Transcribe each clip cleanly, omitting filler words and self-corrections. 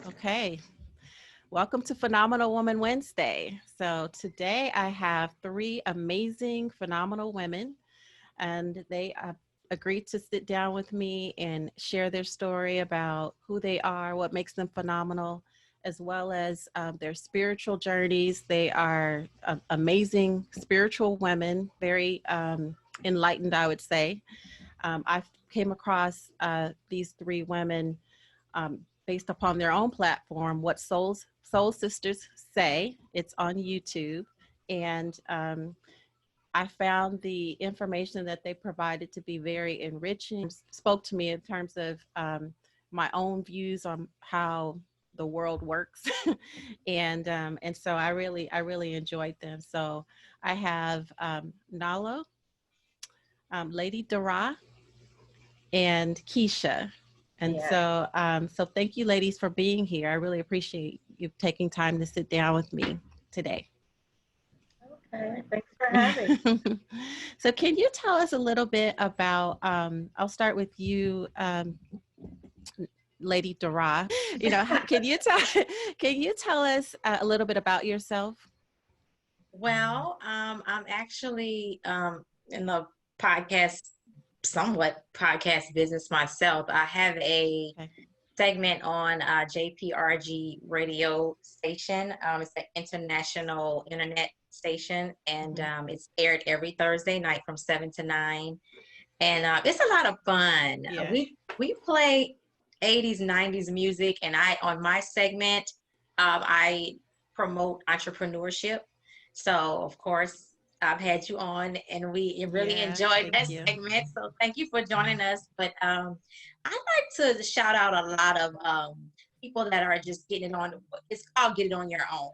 Okay. Welcome to Phenomenal Woman Wednesday. So today I have three amazing, phenomenal women, and they agreed to sit down with me and share their story about who they are, what makes them phenomenal, as well as their spiritual journeys. They are amazing spiritual women, very enlightened, I would say. I came across these three women based upon their own platform, What Soul Sisters Say. It's on YouTube. And I found the information that they provided to be very enriching, spoke to me in terms of my own views on how the world works. And so I really enjoyed them. So I have Nalo, Lady Darah, and Kisha. And Yeah. so thank you, ladies, for being here. I really appreciate you taking time to sit down with me today. Okay. Thanks for having. So, can you tell us a little bit about? I'll start with you, Lady Dara. Can you tell us a little bit about yourself? I'm actually in the podcast, somewhat podcast business myself. I have a Okay. segment on JPRG radio station. It's an international internet station, and Mhm. it's aired every Thursday night from 7 to 9. And it's a lot of fun. Yeah. We play 80s, 90s music, and I on my segment, I promote entrepreneurship. So of course, I've had you on, and we really Yeah. enjoyed Thank that you. segment. So thank you for joining us. But I like to shout out a lot of people that are just getting it on. It's called Get It On Your Own.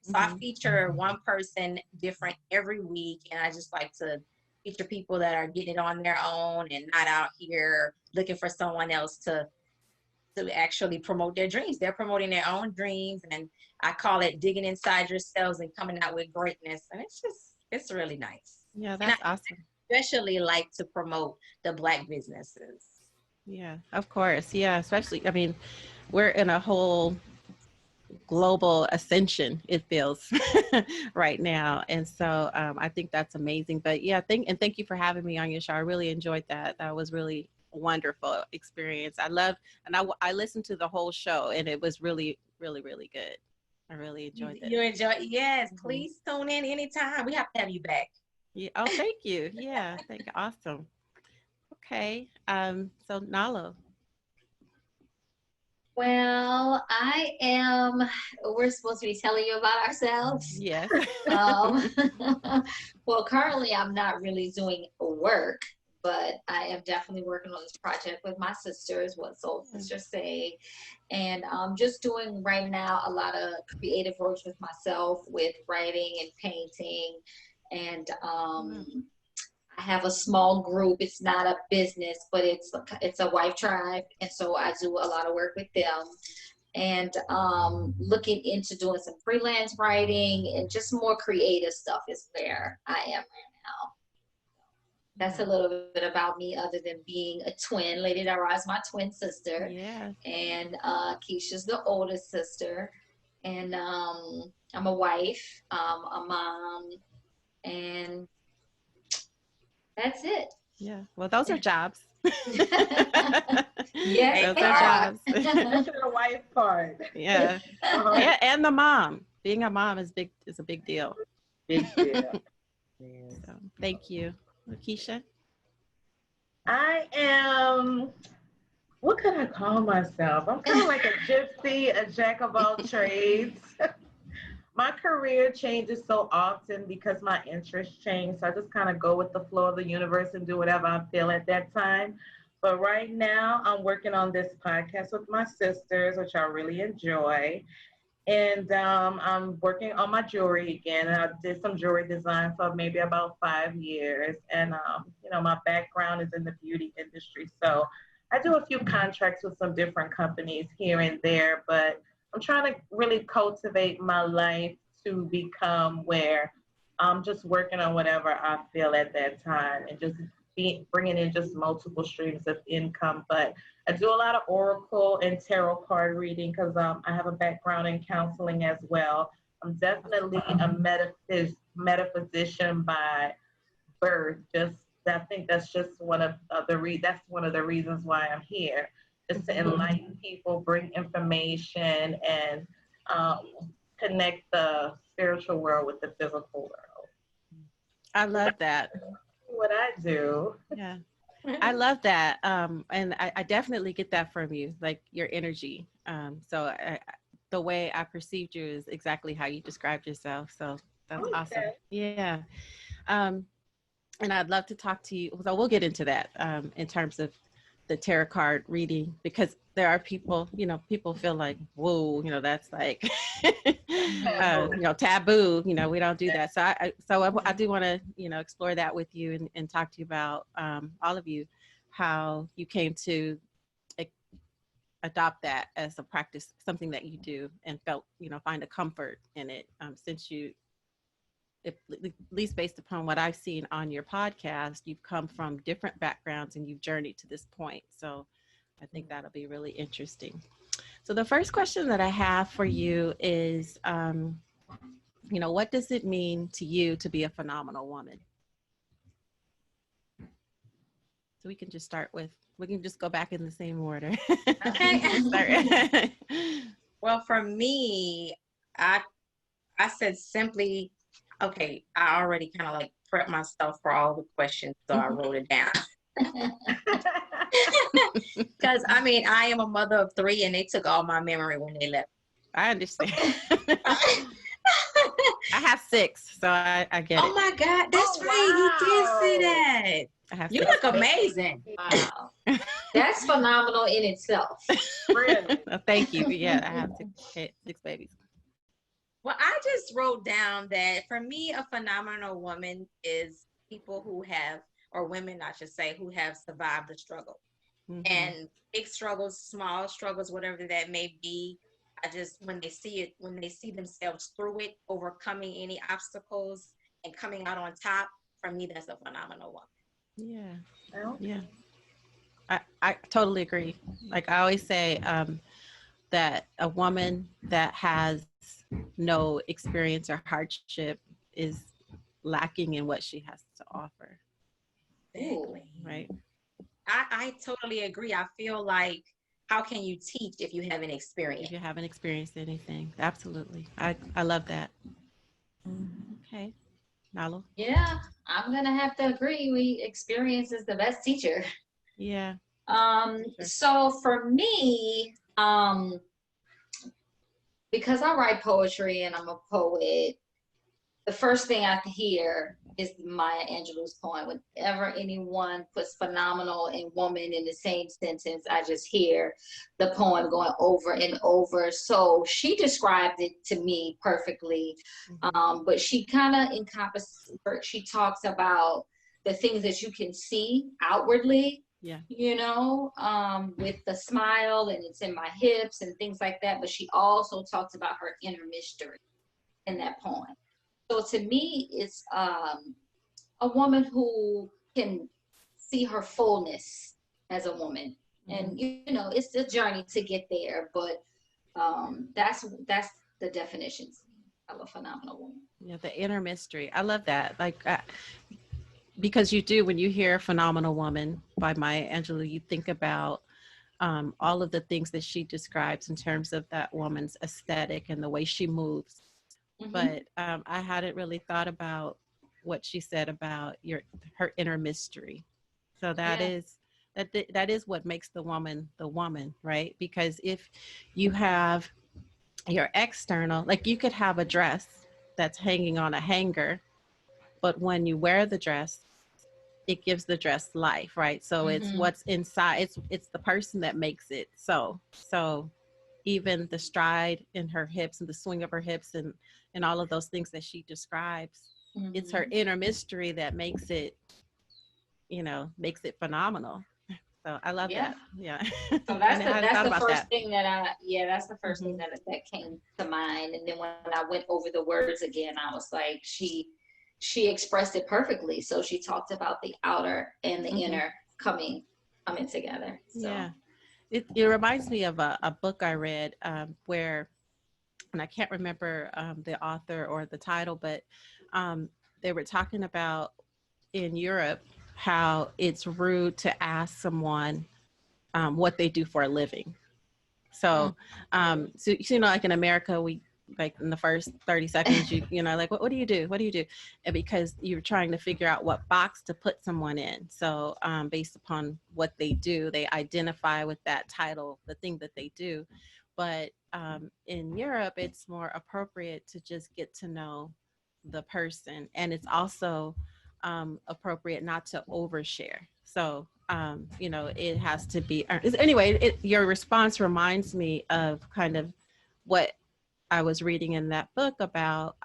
So I Hmm. feature one person different every week, and I just like to feature people that are getting it on their own and not out here looking for someone else to actually promote their dreams. They're promoting their own dreams, and I call it digging inside yourselves and coming out with greatness. And it's really nice. Yeah, And I that's awesome. especially like to promote the Black businesses. Yeah, of course. Yeah, especially. I mean, we're in a whole global ascension, it feels right now, and so I think that's amazing. But yeah, thank you for having me on your show. I really enjoyed that. That was really a wonderful experience. I love, and I listened to the whole show, and it was really good. I really enjoyed it. You enjoy? Yes, Hmm. please tune in anytime. We have to have you back. Yeah. Oh, thank you. Yeah, thank you. Awesome. Okay. So Nalo. Well, I am. We're supposed to be telling you about ourselves. Yes. Um, well, currently, I'm not really doing work, but I am definitely working on this project with my sisters, What Soul Sisters Say. And I'm just doing right now a lot of creative work with myself with writing and painting. And Wow. I have a small group. It's not a business, but it's a wife tribe, and so I do a lot of work with them. And looking into doing some freelance writing and just more creative stuff is where I am right now. That's a Yeah. little bit about me, other than being a twin. Lady Darah is my twin sister, Yes. and Keisha's the oldest sister. And I'm a wife, a mom, and that's it. Yeah. Well, those are jobs. Yes, Those they are are. jobs. Especially the wife part. Yeah. Uh-huh. And the mom. Being a mom is a big deal. Big deal. Yes. So thank you. Keisha? I am, what could I call myself? I'm kind of like a gypsy, a jack of all trades. My career changes so often because my interests change. So I just kind of go with the flow of the universe and do whatever I feel at that time. But right now, I'm working on this podcast with my sisters, which I really enjoy. And I'm working on my jewelry again. And I did some jewelry design for maybe about 5 years. And, my background is in the beauty industry. So I do a few contracts with some different companies here and there, but I'm trying to really cultivate my life to become where I'm just working on whatever I feel at that time and just bringing in just multiple streams of income. But I do a lot of oracle and tarot card reading because I have a background in counseling as well. I'm definitely a metaphysician by birth. Just I think that's just one of that's one of the reasons why I'm here, just to enlighten people, bring information, and connect the spiritual world with the physical world. I love that. What I do. Yeah. I love that. And I definitely get that from you, like your energy. The way I perceived you is exactly how you described yourself. So that's awesome. Yeah. And I'd love to talk to you. So we'll get into that in terms of the tarot card reading, because there are people, people feel like, whoa, that's like, taboo, we don't do that. So I do want to, explore that with you and talk to you about all of you, how you came to adopt that as a practice, something that you do and felt, find a comfort in it since you, at least based upon what I've seen on your podcast, you've come from different backgrounds and you've journeyed to this point. So I think that'll be really interesting. So the first question that I have for you is, what does it mean to you to be a phenomenal woman? So we can just go back in the same order. Okay. Well, for me, I said simply, okay, I already kind of like prepped myself for all the questions, so I wrote it down. Because I am a mother of 3, and they took all my memory when they left. I understand. I have 6, so I get it. Oh my God, that's right. Wow. You did say that. You look amazing. Wow. That's phenomenal in itself. Really? Thank you. Yeah, I have 6 babies. Well, I just wrote down that for me, a phenomenal woman is people who have, or women, I should say, who have survived the struggle. And big struggles, small struggles, whatever that may be. When they see themselves through it, overcoming any obstacles and coming out on top, for me, that's a phenomenal woman. Yeah. Yeah. I totally agree. Like I always say, that a woman that has no experience or hardship is lacking in what she has to offer. Exactly. Right. I totally agree. I feel like, how can you teach if you haven't experienced? If you haven't experienced anything. Absolutely. I love that. Okay. Nalo? Yeah, I'm gonna have to agree. Experience is the best teacher. Yeah. So for me, because I write poetry and I'm a poet, the first thing I hear is Maya Angelou's poem. Whenever anyone puts phenomenal and woman in the same sentence, I just hear the poem going over and over. So she described it to me perfectly. But she kind of encompasses, she talks about the things that you can see outwardly. Yeah. With the smile and it's in my hips and things like that. But she also talks about her inner mystery in that poem. So to me, it's a woman who can see her fullness as a woman. And, it's a journey to get there. But that's the definition of a phenomenal woman. Yeah, the inner mystery. I love that. Like, because when you hear Phenomenal Woman by Maya Angelou, you think about all of the things that she describes in terms of that woman's aesthetic and the way she moves. But I hadn't really thought about what she said about her inner mystery. So that is what makes the woman, right? Because if you have your external, like you could have a dress that's hanging on a hanger, but when you wear the dress, it gives the dress life, right? So it's what's inside. It's the person that makes it. So even the stride in her hips and the swing of her hips and all of those things that she describes, it's her inner mystery that makes it phenomenal. So I love that. Yeah. So that's the first thing that's the first thing that came to mind. And then when I went over the words again, I was like, she she expressed it perfectly. So she talked about the outer and the Mhm. inner coming together. So Yeah. It reminds me of a book I read where, and I can't remember the author or the title, but um, they were talking about in Europe how it's rude to ask someone what they do for a living. So, so you know, like in America, we like in the first 30 seconds, you know, like what do you do? What do you do? And because you're trying to figure out what box to put someone in. So, based upon what they do, they identify with that title, the thing that they do. But in Europe, it's more appropriate to just get to know the person, and it's also appropriate not to overshare. So, you know, it has to be anyway. Your response reminds me of kind of what I was reading in that book about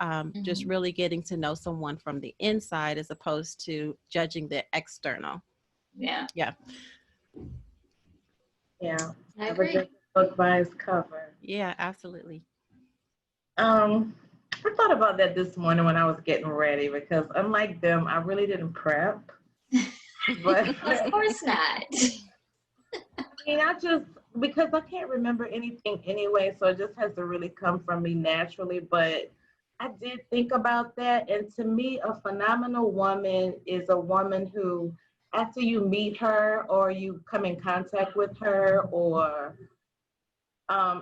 just really getting to know someone from the inside as opposed to judging the external. yeah, Yeah. Yeah. I Never agree. judge a book by its cover. Yeah, absolutely. I thought about that this morning when I was getting ready because unlike them, I really didn't prep. But Of course not. I mean, I just because I can't remember anything anyway, so it just has to really come from me naturally. But I did think about that, and to me, a phenomenal woman is a woman who, after you meet her or you come in contact with her or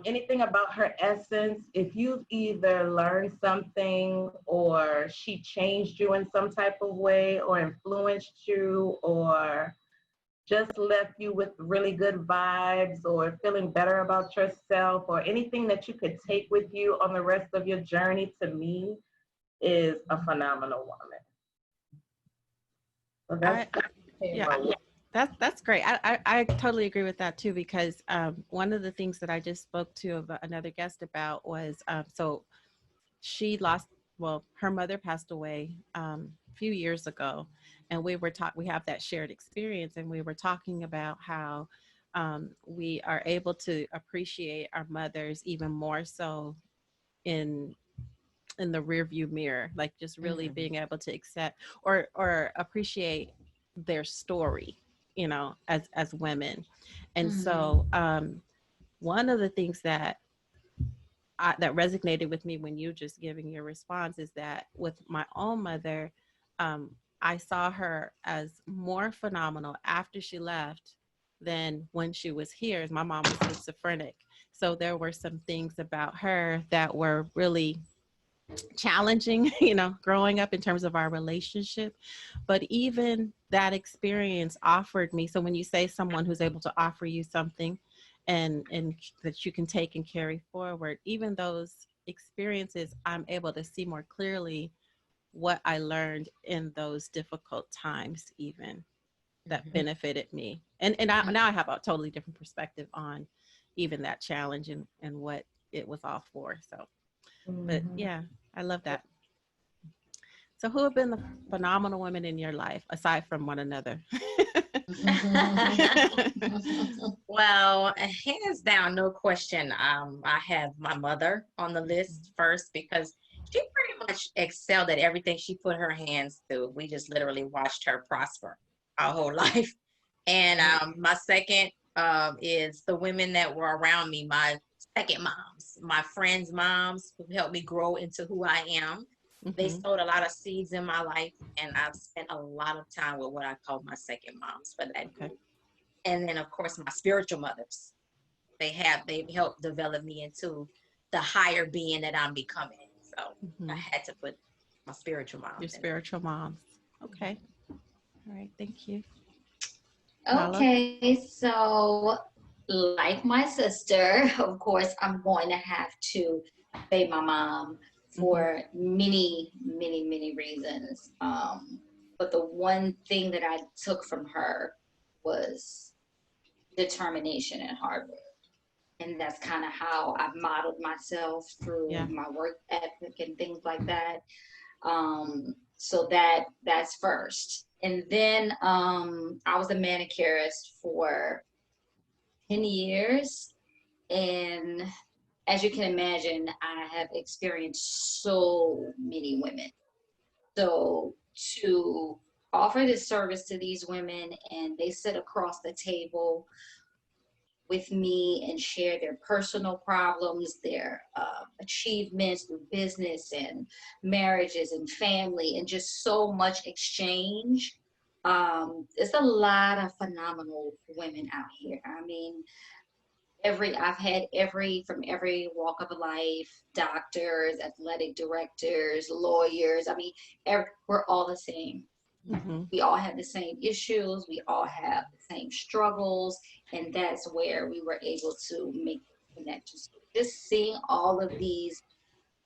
anything about her essence, if you've either learned something or she changed you in some type of way or influenced you or just left you with really good vibes or feeling better about yourself or anything that you could take with you on the rest of your journey, to me is a phenomenal woman. So I that's yeah, that's great. I totally agree with that too because one of the things that I just spoke to of another guest about was so she lost, well, her mother passed away a few years ago, and we have that shared experience, and we were talking about how we are able to appreciate our mothers even more so in the rear view mirror, like just really being able to accept or appreciate their story, you know, as women. And so one of the things that resonated with me when you just giving your response is that with my own mother, um, I saw her as more phenomenal after she left than when she was here. As my mom was schizophrenic, so there were some things about her that were really challenging, you know, growing up in terms of our relationship. But even that experience offered me. So when you say someone who's able to offer you something and that you can take and carry forward, even those experiences, I'm able to see more clearly what I learned in those difficult times, even that benefited me. Now I have a totally different perspective on even that challenge and what it was all for. So, but yeah, I love that. So, who have been the phenomenal women in your life aside from one another? Well, hands down, no question. I have my mother on the list first because she pretty much excelled at everything she put her hands to. We just literally watched her prosper our whole life. And my second is the women that were around me, my second moms, my friends' moms who helped me grow into who I am. They Mhm. sowed a lot of seeds in my life, and I've spent a lot of time with what I call my second moms for that Okay. group. And then, of course, my spiritual mothers. They've helped develop me into the higher being that I'm becoming. So I Mhm. had to put my spiritual Your moms in there. spiritual moms. Okay. All right. Thank you. Nalo? Okay, so like my sister, of course, I'm going to have to say my mom Mhm. for many, many, many reasons. But the one thing that I took from her was determination and hard work. And that's kind of how I've modeled myself through Yeah. my work ethic and things like that. So that's first. And then I was a manicurist for 10 years. And as you can imagine, I have experienced so many women. So to offer this service to these women, and they sit across the table with me and share their personal problems, their achievements through business and marriages and family, and just so much exchange. There's a lot of phenomenal women out here. I mean, I've had from every walk of life, doctors, athletic directors, lawyers. I mean, we're all the same. Mm-hmm. We all have the same issues. We all have the same struggles. And that's where we were able to make connections. Just seeing all of these,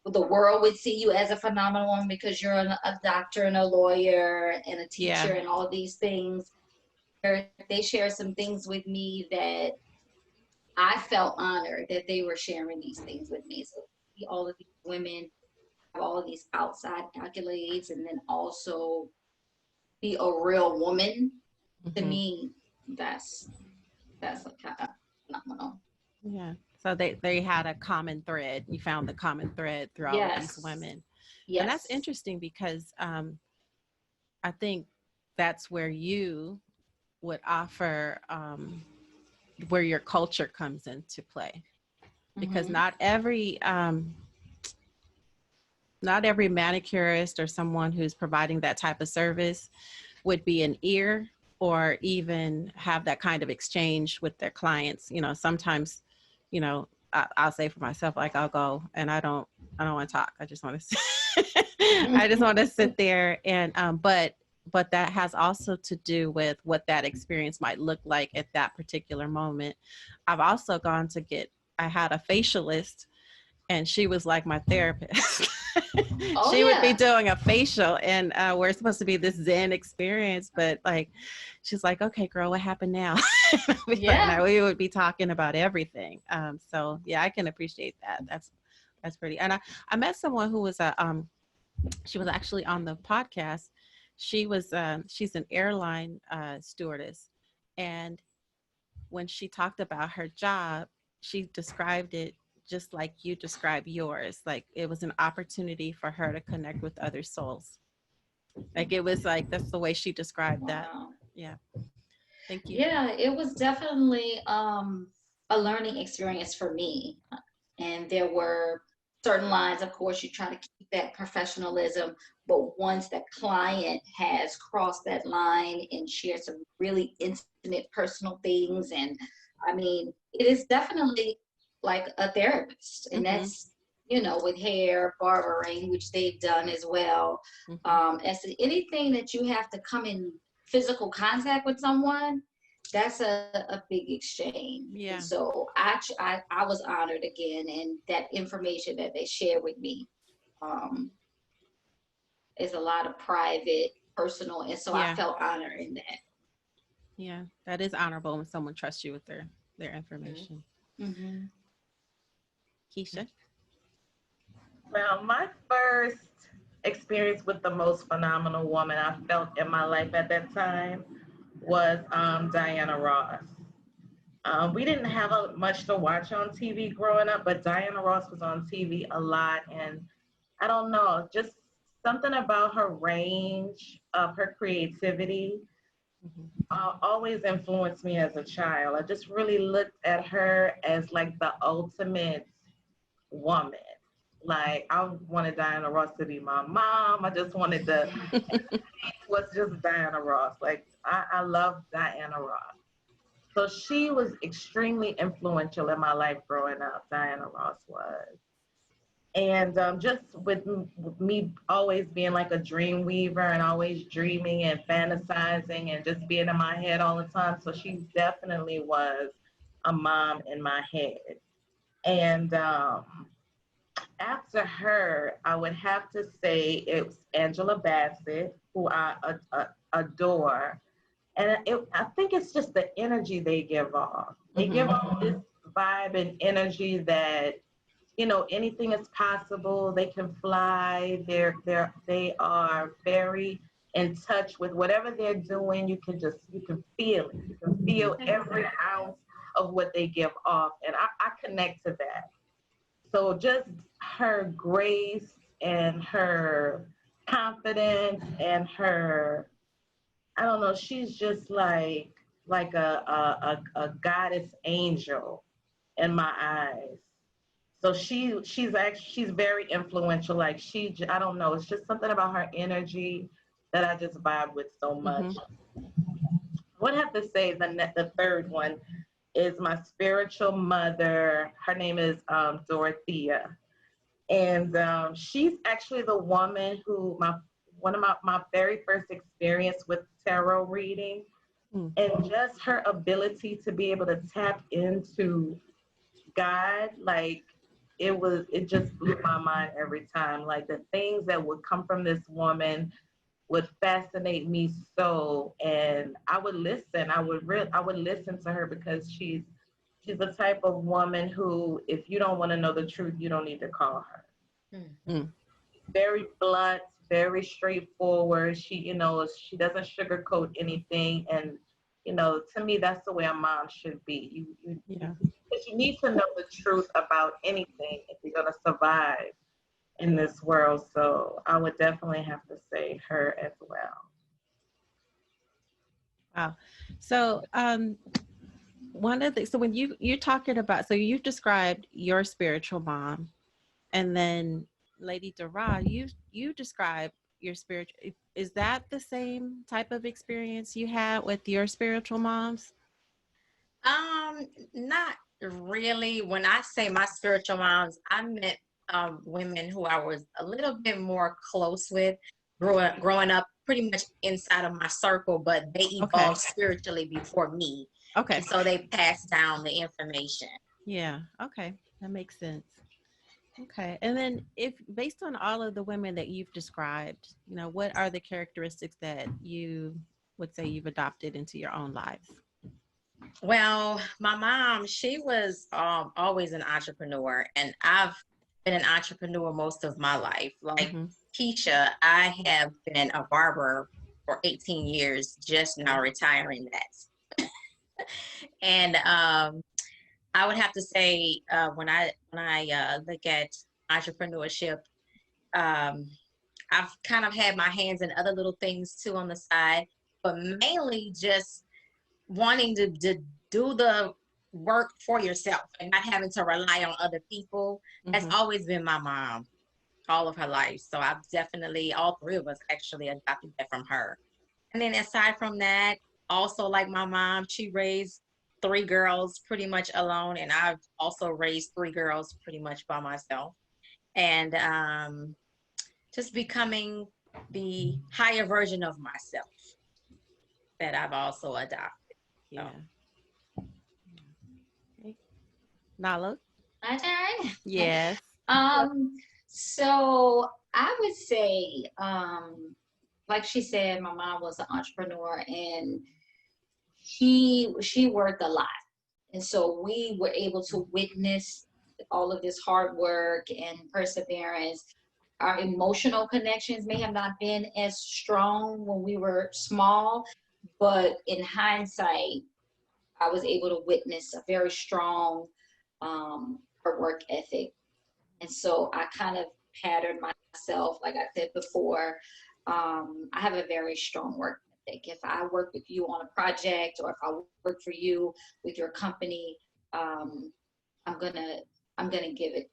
the world would see you as a phenomenal woman because you're a doctor and a lawyer and a teacher and all of these things. They share some things with me that I felt honored that they were sharing these things with me. So see all of these women have all of these outside accolades, and then also be a real woman. To me, that's a kind of phenomenal. Yeah. So they had a common thread. You found the common thread through all of these women. Yes. And that's interesting because I think that's where you would offer where your culture comes into play. Because not every manicurist or someone who's providing that type of service would be an ear or even have that kind of exchange with their clients. You know, sometimes, you know, I'll say for myself, like I'll go and I don't want to talk. I just want to, I just want to sit there and, but that has also to do with what that experience might look like at that particular moment. I've also gone to I had a facialist and she was like my therapist. She would be doing a facial and we're supposed to be this Zen experience, but like, she's like, okay, girl, what happened now? Like, we would be talking about everything. So yeah, I can appreciate that. That's pretty. And I met someone who was she was actually on the podcast. She's an airline stewardess. And when she talked about her job, she described it just like you describe yours. Like it was an opportunity for her to connect with other souls. Like it was like, that's the way she described that. Yeah. Thank you. Yeah, it was definitely a learning experience for me. And there were certain lines, of course, you try to keep that professionalism, but once that client has crossed that line and shared some really intimate personal things, and I mean, it is definitely like a therapist, and that's, you know, with hair, barbering, which they've done as well. As to anything that you have to come in physical contact with someone, that's a big exchange. Yeah. And so I was honored again, and that information that they shared with me is a lot of private, personal, and so I felt honored in that. Yeah, that is honorable when someone trusts you with their information. Kisha? Well, my first experience with the most phenomenal woman I felt in my life at that time was Diana Ross. We didn't have much to watch on TV growing up, but Diana Ross was on TV a lot. And I don't know, just something about her range of her creativity always influenced me as a child. I just really looked at her as like the ultimate woman. Like I wanted Diana Ross to be my mom. I just wanted was just Diana Ross. Like I love Diana Ross. So she was extremely influential in my life growing up. Diana Ross was. And just with me always being like a dream weaver and always dreaming and fantasizing and just being in my head all the time. So she definitely was a mom in my head. And after her, I would have to say it was Angela Bassett, who I adore. And I think it's just the energy they give off. They give off this vibe and energy that, you know, anything is possible. They can fly. They are very in touch with whatever they're doing. You can feel it. You can feel every ounce of what they give off. And I connect to that. So just her grace and her confidence and her, I don't know, she's just like a goddess angel in my eyes. So she's very influential. Like I don't know, it's just something about her energy that I just vibe with so much. Mm-hmm. I would have to say the third one is my spiritual mother. Her name is Dorothea, and she's actually the woman who one of my very first experience with tarot reading, Mm. and just her ability to be able to tap into God, like it just blew my mind every time. Like the things that would come from this woman would fascinate me so, and I would listen. I would listen to her because she's the type of woman who, if you don't want to know the truth, you don't need to call her. Mm. Very blunt, very straightforward. She doesn't sugarcoat anything, and to me, that's the way a mom should be. Yeah. You need to know the truth about anything if you're gonna survive in this world. So I would definitely have to say her as well. Wow. So, one of the so when you're talking about, so you described your spiritual mom, and then Lady Darah, you described your spiritual. Is that the same type of experience you had with your spiritual moms? Not really. When I say my spiritual moms, I meant women who I was a little bit more close with, growing up pretty much inside of my circle, but they Okay. evolved spiritually before me. Okay. And so they passed down the information. Yeah. Okay. That makes sense. Okay. And then, if based on all of the women that you've described, what are the characteristics that you would say you've adopted into your own lives? Well, my mom, she was always an entrepreneur, and I've been an entrepreneur most of my life. Like Mm-hmm. Kisha, I have been a barber for 18 years, just now retiring that. And I would have to say, when I look at entrepreneurship, um, I've kind of had my hands in other little things too on the side, but mainly just wanting to do the work for yourself and not having to rely on other people. That's Mm-hmm. always been my mom all of her life. So I've definitely, all three of us actually adopted that from her. And then aside from that, also like my mom, she raised three girls pretty much alone. And I've also raised three girls pretty much by myself. And just becoming the higher version of myself that I've also adopted. So. Yeah. Okay. Nalo? My turn. Yes. Um, so I would say, like she said, my mom was an entrepreneur and she worked a lot. And so we were able to witness all of this hard work and perseverance. Our emotional connections may have not been as strong when we were small, but in hindsight, I was able to witness a very strong work ethic. And so I kind of patterned myself, like I said before. I have a very strong work ethic. If I work with you on a project, or if I work for you with your company, um, I'm gonna give it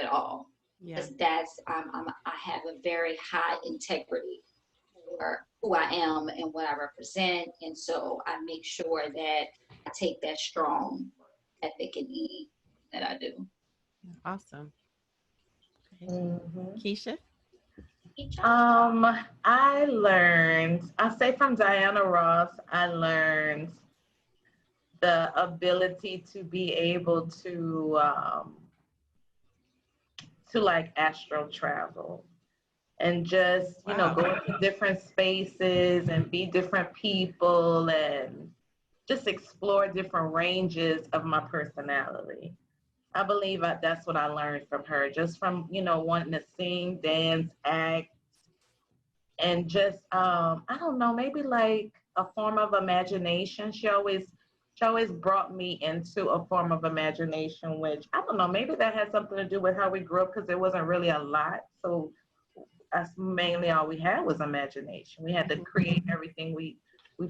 all, Yeah. because I have a very high integrity for who I am and what I represent, and so I make sure that I take that strong ethic and E that I do. Awesome. Okay. Mm-hmm. Keisha? I say from Diana Ross, I learned the ability to be able to like astral travel and just, Wow. go into different spaces and be different people and just explore different ranges of my personality. I believe that's what I learned from her, just from, wanting to sing, dance, act, and just I don't know, maybe like a form of imagination. She always brought me into a form of imagination, which I don't know, maybe that had something to do with how we grew up because there wasn't really a lot. So that's mainly all we had was imagination. We had to create everything we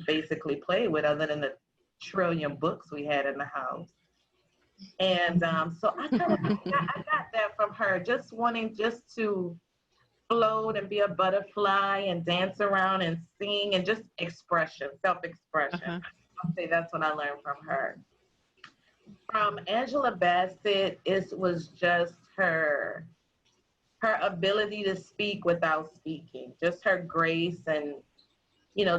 basically played with, other than the trillion books we had in the house. And so I kind of I got that from her, just wanting just to float and be a butterfly and dance around and sing and just expression, self-expression. I'll say that's what I learned from her. From Angela Bassett, it was just her ability to speak without speaking, just her grace, and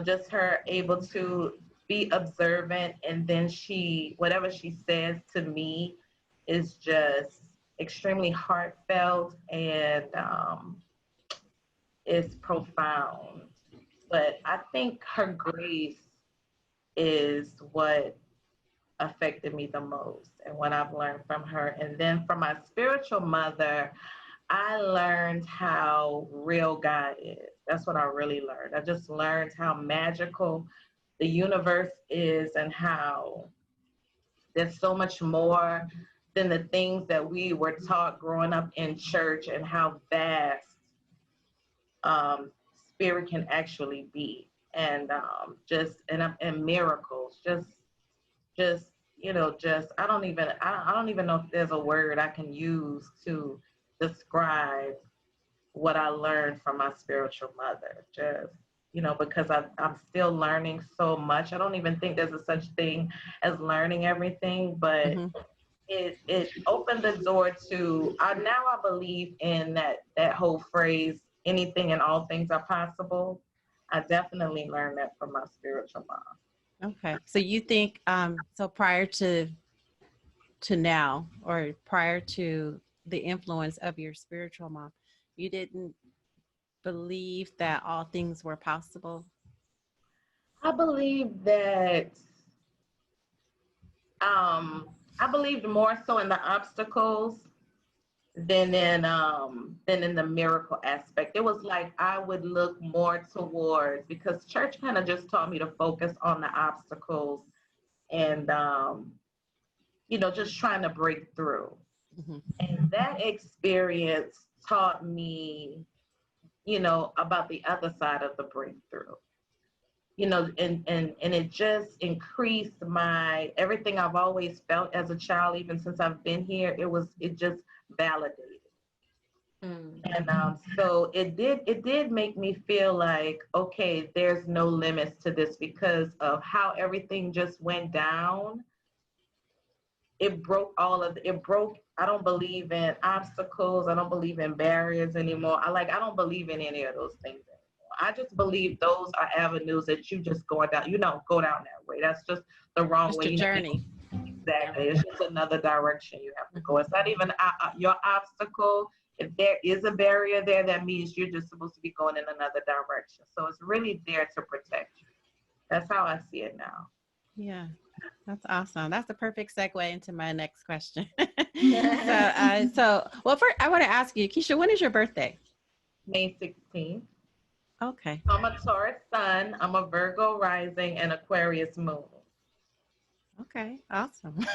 just her able to be observant, and then whatever she says to me is just extremely heartfelt, and it's profound. But I think her grace is what affected me the most and what I've learned from her. And then from my spiritual mother, I learned how real God is. That's what I really learned. I just learned how magical the universe is, and how there's so much more than the things that we were taught growing up in church, and how vast spirit can actually be, and and miracles, just I don't even know if there's a word I can use to describe what I learned from my spiritual mother. Just because I'm still learning so much. I don't even think there's a such thing as learning everything, but it opened the door to now I believe in that whole phrase, anything and all things are possible. I definitely learned that from my spiritual mom. Okay. So you think so prior to now, or prior to the influence of your spiritual mom, you didn't believe that all things were possible? I believe that I believed more so in the obstacles than in the miracle aspect. It was like I would look more towards, because church kind of just taught me to focus on the obstacles, and just trying to break through. And that experience taught me, about the other side of the breakthrough. And it just increased my everything I've always felt as a child, even since I've been here. It just validated. And so it did make me feel like, okay, there's no limits to this, because of how everything just went down. It broke I don't believe in obstacles. I don't believe in barriers anymore. I don't believe in any of those things anymore. I just believe those are avenues that you just go down. You don't go down that way. That's just the wrong Just way. a journey. Exactly. It's just another direction you have to go. It's not even your obstacle. If there is a barrier there, that means you're just supposed to be going in another direction. So it's really there to protect you. That's how I see it now. Yeah, that's awesome. That's a perfect segue into my next question. Well, first I want to ask you, Kisha, when is your birthday? May 16th. Okay. I'm a Taurus sun. I'm a Virgo rising and Aquarius moon. Okay, awesome.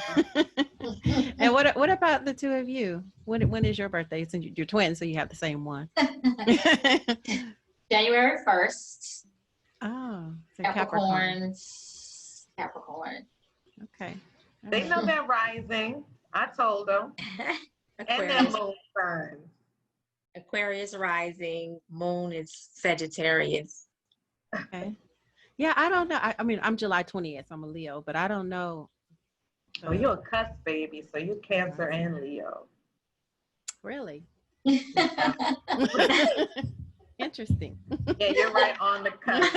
And what about the two of you? When is your birthday? Since you're twins, so you have the same one. January 1st. Oh, so Capricorn. Okay. They know they're rising. I told them. And their moon sign. Aquarius rising, moon is Sagittarius. Okay. Yeah, I don't know. I mean, I'm July 20th. So I'm a Leo, but I don't know. Oh, you're a cusp baby, so you're Cancer and Leo. Really? Interesting. Yeah, you're right on the cusp.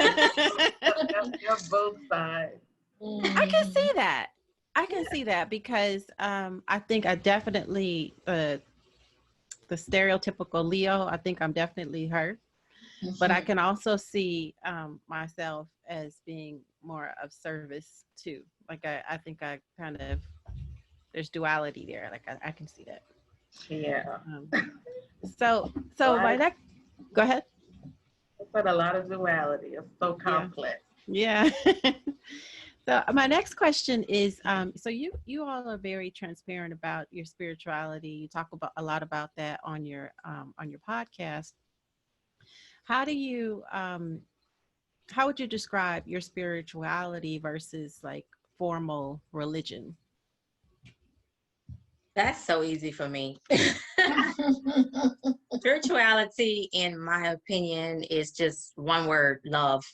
You're both sides. I can see that. I can see that because I think I definitely the stereotypical Leo. I think I'm definitely her, but I can also see myself as being more of service too. Like I think I kind of there's duality there. Like I can see that. Yeah. So my next. Go ahead. But a lot of duality. It's so complex. Yeah. So my next question is, so you all are very transparent about your spirituality. You talk about a lot about that on your podcast. How do you how would you describe your spirituality versus like formal religion? That's so easy for me. Spirituality, in my opinion, is just one word: love.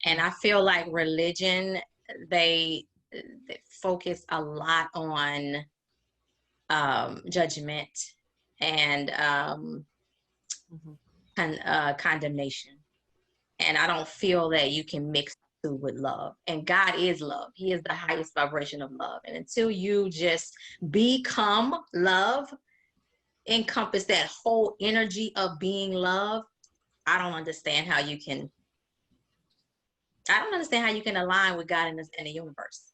And I feel like religion, they, they focus a lot on judgment and Mhm. condemnation. And I don't feel that you can mix two with love. And God is love. He is the highest vibration of love. And until you just become love, encompass that whole energy of being love, I don't understand how you can. I don't understand how you can align with God in the universe.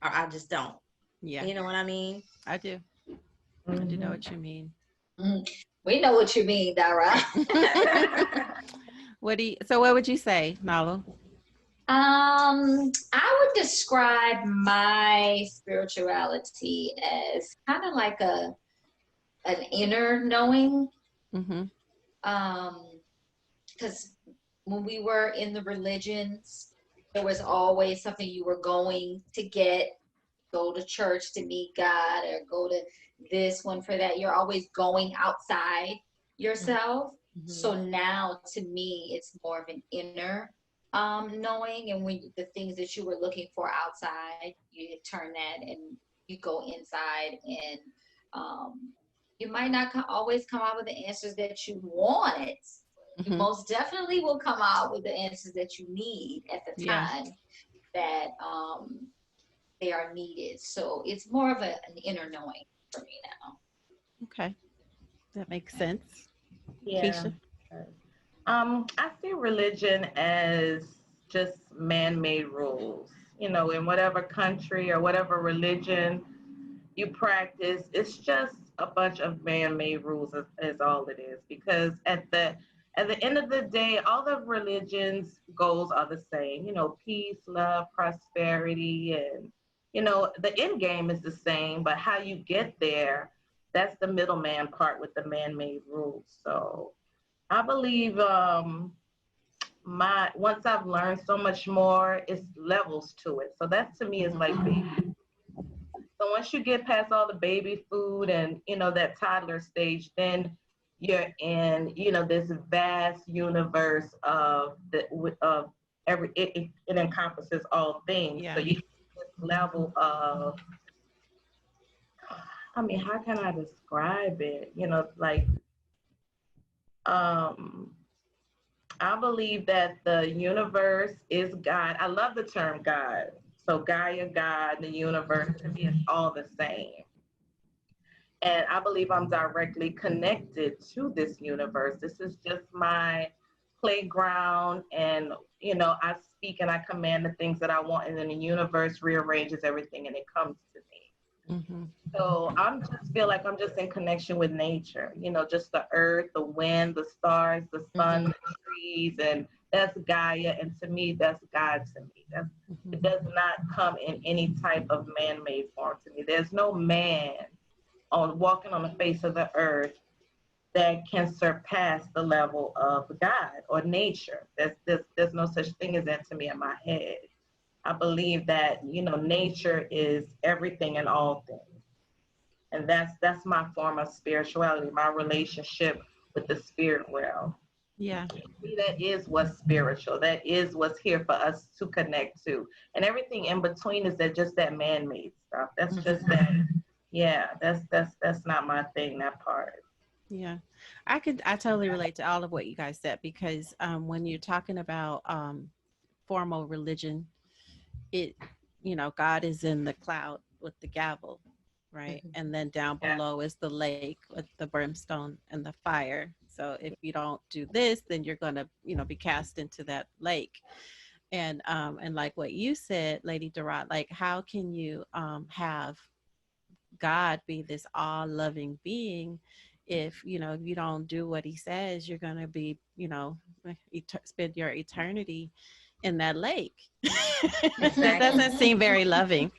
Or I just don't. Yeah, You know what I mean? I do. I do know Mhm. what you mean. We know what you mean, Dara. What would you say, Nalo? I would describe my spirituality as kind of like an inner knowing. Mm-hmm. Because when we were in the religions, there was always something you were going to get, go to church to meet God, or go to this one for that. You're always going outside yourself. Mm-hmm. So now to me, it's more of an inner knowing. And when the things that you were looking for outside, you turn that and you go inside, and you might not always come out with the answers that you wanted. You Mm-hmm. most definitely will come out with the answers that you need at the Yeah. time that they are needed. So it's more of an inner knowing for me now. Okay. That makes sense. Yeah. Keisha? I see religion as just man-made rules. You know, in whatever country or whatever religion you practice, it's just a bunch of man-made rules is all it is. Because at the end of the day, all the religions' goals are the same. You know, peace, love, prosperity, and the end game is the same. But how you get there, that's the middleman part with the man-made rules. So I believe my once I've learned so much more, it's levels to it. So that to me is like baby. So once you get past all the baby food and that toddler stage, then you're in this vast universe of it encompasses all things. So Yeah. you get this level of, I mean, how can I describe it? Like um I believe that the universe is God. I love the term God. So Gaia, God, the universe, to me, it's all the same. And I believe I'm directly connected to this universe. This is just my playground. And, I speak and I command the things that I want. And then the universe rearranges everything and it comes to me. Mm-hmm. So I'm just feel like I'm just in connection with nature, just the earth, the wind, the stars, the sun, Mm-hmm. the trees, and that's Gaia. And to me, that's God to me. It does not come in any type of man-made form to me. There's no man on walking on the face of the earth that can surpass the level of God or nature. There's no such thing as that to me in my head. I believe that, nature is everything and all things. And that's my form of spirituality, my relationship with the spirit realm. Yeah. See, that is what's spiritual. That is what's here for us to connect to. And everything in between is that man-made stuff. That's just that. Yeah, that's not my thing, that part. Yeah. I totally relate to all of what you guys said because when you're talking about formal religion, it God is in the cloud with the gavel, right? And then down Yeah. below is the lake with the brimstone and the fire. So if you don't do this, then you're gonna be cast into that lake. And like what you said, Lady Darah, like how can you have God be this all loving being if you don't do what he says, you're going to be spend your eternity in that lake. That Exactly. doesn't seem very loving.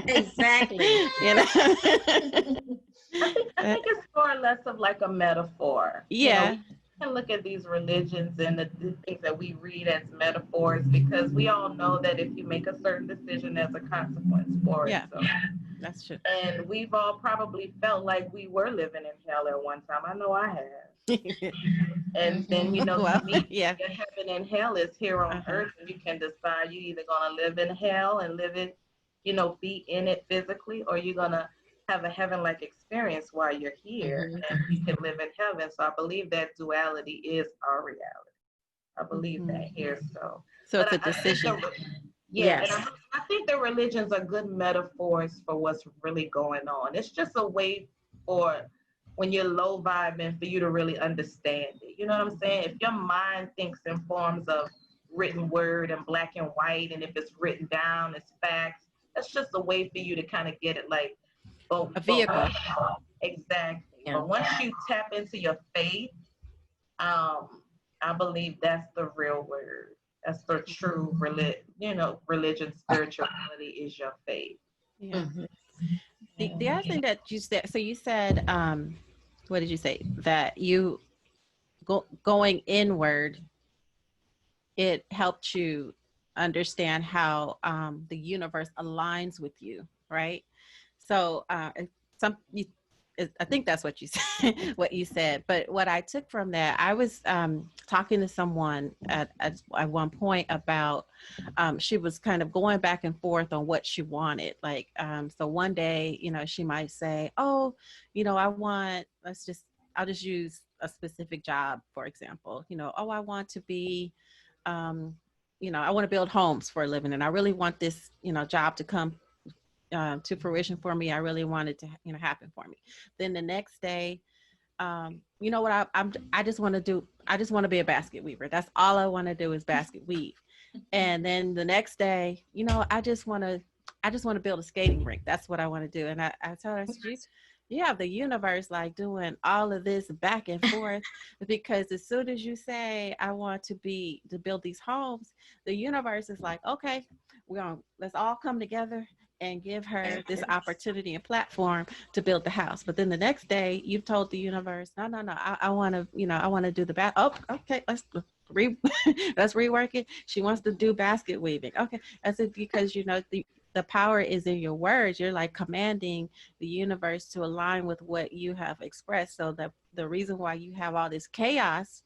Exactly. you know I think it's more or less of like a metaphor. yeah. can look at these religions and the things that we read as metaphors, because we all know that if you make a certain decision, there's a consequence for it. Yeah, So, that's true. and we've all probably felt like we were living in hell at one time. I know I have. And then, Well, to me, yeah. your heaven and hell is here on Uh-huh. earth, and you can decide you either gonna live in hell and live it, be in it physically, or you're gonna have a heaven-like experience while you're here, Mhm. and you can live in heaven. So I believe that duality is our reality. I believe Mhm. that here. So, So but it's a I think decision. yeah, and Yes. I think the religions are good metaphors for what's really going on. It's just a way for when you're low vibing for you to really understand it. You know what I'm saying? If your mind thinks in forms of written word and black and white, and if it's written down, it's facts. That's just a way for you to kind of get it like, A but vehicle. exactly. Yeah. But once you tap into your faith, um, I believe that's the real word. That's the true religion, spirituality is your faith. Yeah. Mhm. The other thing that you said, so you said, what did you say? That you going inward, it helped you understand how the universe aligns with you, right? So some you, I think that's what you said. What you said. But what I took from that, I was talking to someone at one point about she was kind of going back and forth on what she wanted. Like so one day, she might say, "Oh, I want. I'll just use a specific job for example. Oh, I want to be." Um, I want to build homes for a living, and I really want this, job to come to fruition for me. I really want it to, happen for me. Then the next day, you know what I just want to do. I just want to be a basket weaver. That's all I want to do is basket weave. And then the next day, I just want to build a skating rink. That's what I want to do. And I told her, I said, you have the universe like doing all of this back and forth because as soon as you say I want to build these homes, the universe is like, okay, let's all come together and give her this opportunity and platform to build the house. But then the next day you've told the universe, no, I want to, I want to do the back. Oh, okay, let's rework it. She wants to do basket weaving. Okay, that's it because the power is in your words. You're like commanding the universe to align with what you have expressed. So that the reason why you have all this chaos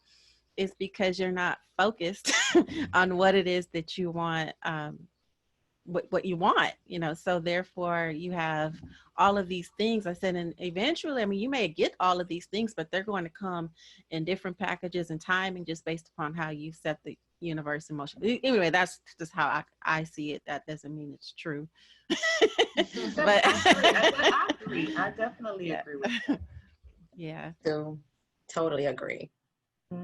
is because you're not focused on what it is that you want. What you want, so therefore you have all of these things. I said, and eventually, I mean, you may get all of these things, but they're going to come in different packages and timing just based upon how you set the universe in motion. Anyway, that's just how I see it. That doesn't mean it's true. But I agree. I definitely yeah, agree with that. yeah, So totally agree.